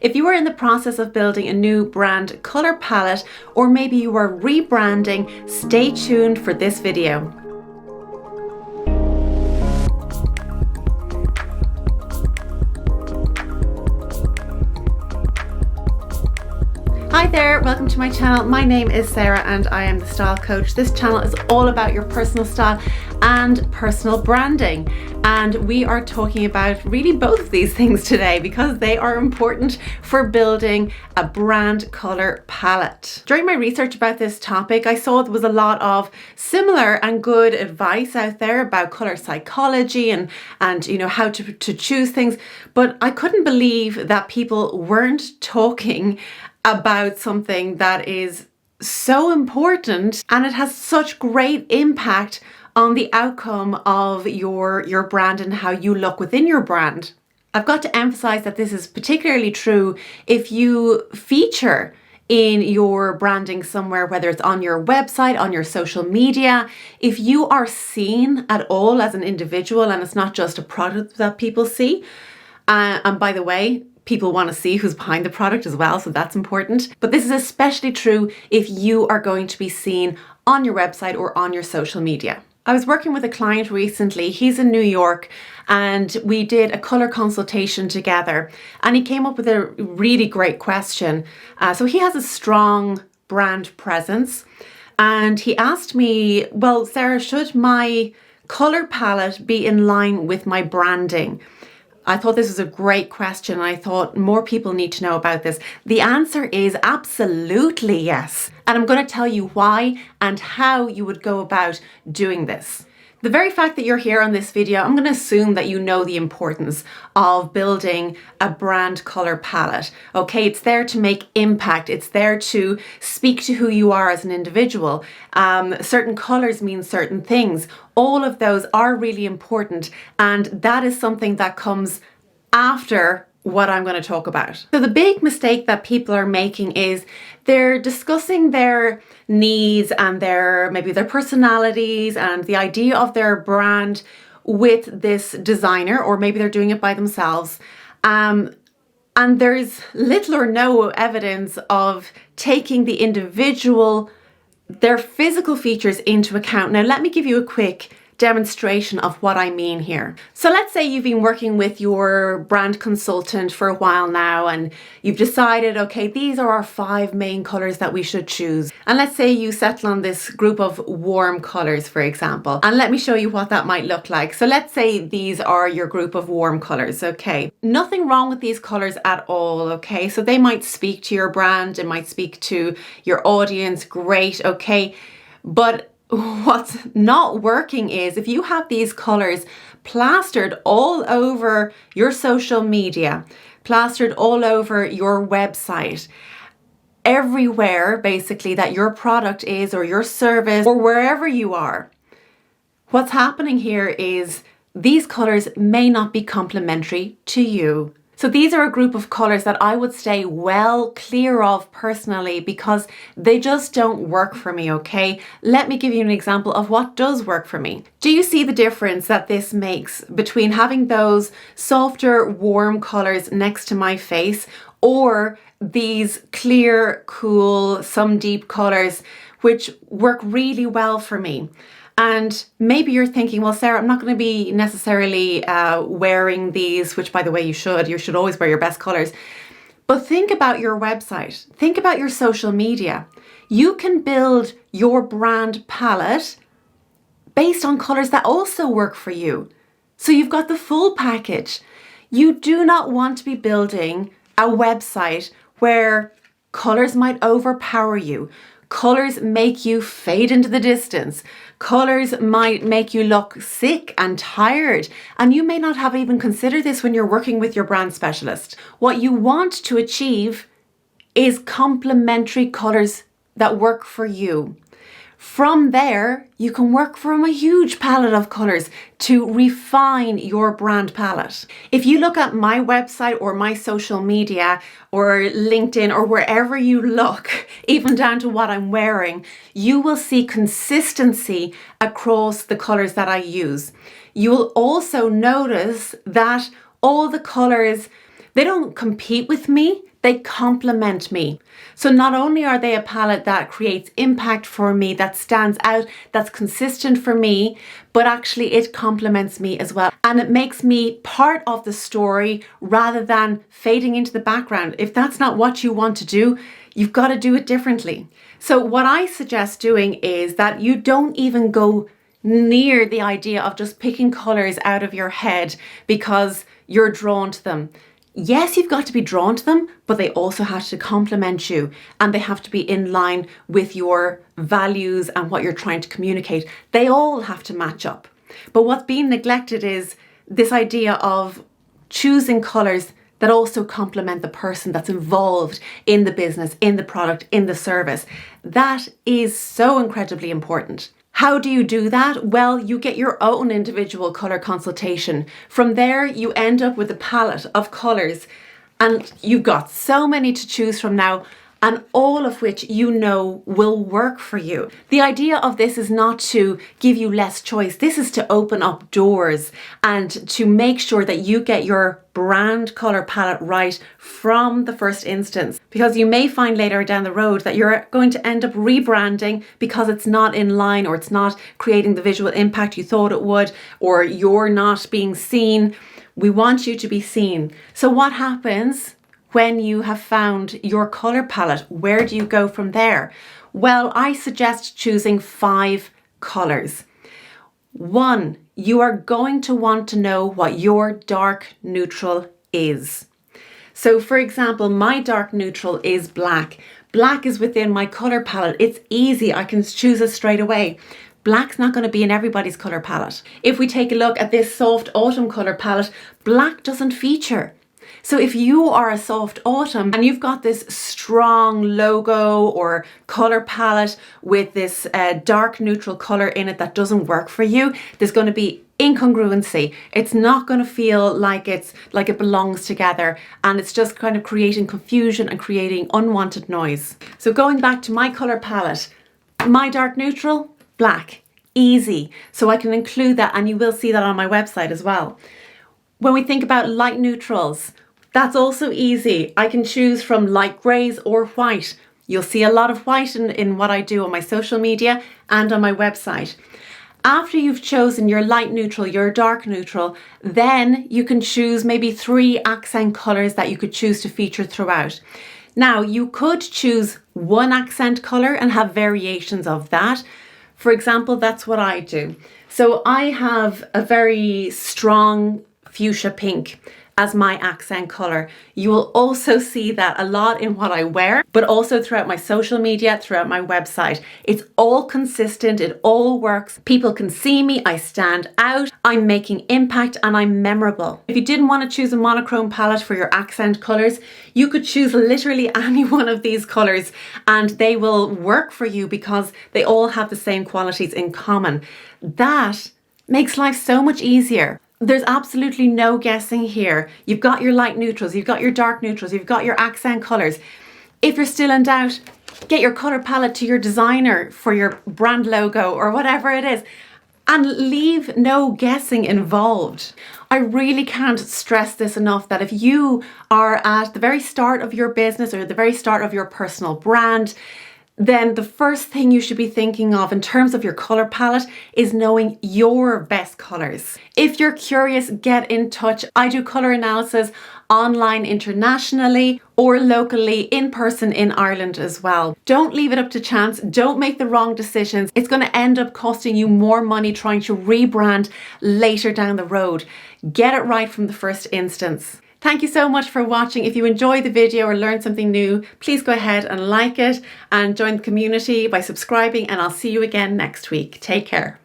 If you are in the process of building a new brand color palette, or maybe you are rebranding, stay tuned for this video. Hi there, welcome to my channel. My name is Sarah and I am the style coach. This channel is all about your personal style and personal branding. And we are talking about really both of these things today because they are important for building a brand color palette. During my research about this topic, I saw there was a lot of similar and good advice out there about color psychology and you know how to choose things, but I couldn't believe that people weren't talking about something that is so important and it has such great impact on the outcome of your brand and how you look within your brand. I've got to emphasize that this is particularly true if you feature in your branding somewhere, whether it's on your website, on your social media. If you are seen at all as an individual and it's not just a product that people see, and by the way, people want to see who's behind the product as well, so that's important. But this is especially true if you are going to be seen on your website or on your social media. I was working with a client recently. He's in New York and we did a color consultation together and he came up with a really great question. So he has a strong brand presence and he asked me, well, Sarah, should my color palette be in line with my branding? I thought this was a great question and I thought more people need to know about this. The answer is absolutely yes. And I'm going to tell you why and how you would go about doing this. The very fact that you're here on this video, I'm going to assume that you know the importance of building a brand color palette. Okay, it's there to make impact. It's there to speak to who you are as an individual. Certain colors mean certain things. All of those are really important, and that is something that comes after what I'm going to talk about. So the big mistake that people are making is they're discussing their needs and maybe their personalities and the idea of their brand with this designer, or maybe they're doing it by themselves. And there's little or no evidence of taking the individual, their physical features into account. Now, let me give you a quick demonstration of what I mean here. So let's say you've been working with your brand consultant for a while now and you've decided, okay, these are our 5 main colors that we should choose. And let's say you settle on this group of warm colors, for example. And let me show you what that might look like. So let's say these are your group of warm colors, okay? Nothing wrong with these colors at all, okay? So they might speak to your brand, it might speak to your audience, great, okay? But what's not working is if you have these colors plastered all over your social media, plastered all over your website, everywhere basically that your product is or your service or wherever you are, what's happening here is these colors may not be complementary to you. So these are a group of colors that I would stay well clear of personally because they just don't work for me, okay? Let me give you an example of what does work for me. Do you see the difference that this makes between having those softer, warm colors next to my face or these clear, cool, some deep colors which work really well for me? And maybe you're thinking, well, Sarah, I'm not going to be necessarily wearing these, which by the way, you should always wear your best colors. But think about your website. Think about your social media. You can build your brand palette based on colors that also work for you. So you've got the full package. You do not want to be building a website where colors might overpower you. Colors make you fade into the distance. Colors might make you look sick and tired, and you may not have even considered this when you're working with your brand specialist. What you want to achieve is complementary colors that work for you. From there, you can work from a huge palette of colors to refine your brand palette. If you look at my website or my social media or LinkedIn or wherever you look, even down to what I'm wearing, you will see consistency across the colors that I use. You will also notice that all the colors, they don't compete with me. They complement me. So not only are they a palette that creates impact for me, that stands out, that's consistent for me, but actually it complements me as well. And it makes me part of the story rather than fading into the background. If that's not what you want to do, you've got to do it differently. So what I suggest doing is that you don't even go near the idea of just picking colors out of your head because you're drawn to them. Yes, you've got to be drawn to them, but they also have to complement you and they have to be in line with your values and what you're trying to communicate. They all have to match up. But what's being neglected is this idea of choosing colors that also complement the person that's involved in the business, in the product, in the service. That is so incredibly important. How do you do that? Well, you get your own individual color consultation. From there, you end up with a palette of colors and you've got so many to choose from now, and all of which you know will work for you. The idea of this is not to give you less choice. This is to open up doors and to make sure that you get your brand color palette right from the first instance. Because you may find later down the road that you're going to end up rebranding because it's not in line, or it's not creating the visual impact you thought it would, or you're not being seen. We want you to be seen. So what happens when you have found your color palette? Where do you go from there? Well, I suggest choosing 5 colors. 1, you are going to want to know what your dark neutral is. So for example, my dark neutral is black. Black is within my color palette. It's easy, I can choose it straight away. Black's not going to be in everybody's color palette. If we take a look at this soft autumn color palette, black doesn't feature. So if you are a soft autumn and you've got this strong logo or color palette with this dark neutral color in it that doesn't work for you, there's going to be incongruency. It's not going to feel like it belongs together, and it's just kind of creating confusion and creating unwanted noise. So going back to my color palette, my dark neutral, black, easy. So I can include that, and you will see that on my website as well. When we think about light neutrals, that's also easy. I can choose from light greys or white. You'll see a lot of white in what I do on my social media and on my website. After you've chosen your light neutral, your dark neutral, then you can choose maybe 3 accent colors that you could choose to feature throughout. Now, you could choose 1 accent color and have variations of that. For example, that's what I do. So I have a very strong fuchsia pink as my accent color. You will also see that a lot in what I wear, but also throughout my social media, throughout my website. It's all consistent, it all works. People can see me, I stand out, I'm making impact, and I'm memorable. If you didn't want to choose a monochrome palette for your accent colors, you could choose literally any one of these colors and they will work for you because they all have the same qualities in common. That makes life so much easier. There's absolutely no guessing here. You've got your light neutrals, you've got your dark neutrals, you've got your accent colors. If you're still in doubt, get your color palette to your designer for your brand logo or whatever it is, and leave no guessing involved. I really can't stress this enough, that if you are at the very start of your business or the very start of your personal brand, then the first thing you should be thinking of in terms of your color palette is knowing your best colors. If you're curious, get in touch. I do color analysis online internationally or locally in person in Ireland as well. Don't leave it up to chance. Don't make the wrong decisions. It's going to end up costing you more money trying to rebrand later down the road. Get it right from the first instance. Thank you so much for watching. If you enjoyed the video or learned something new, please go ahead and like it and join the community by subscribing, and I'll see you again next week. Take care.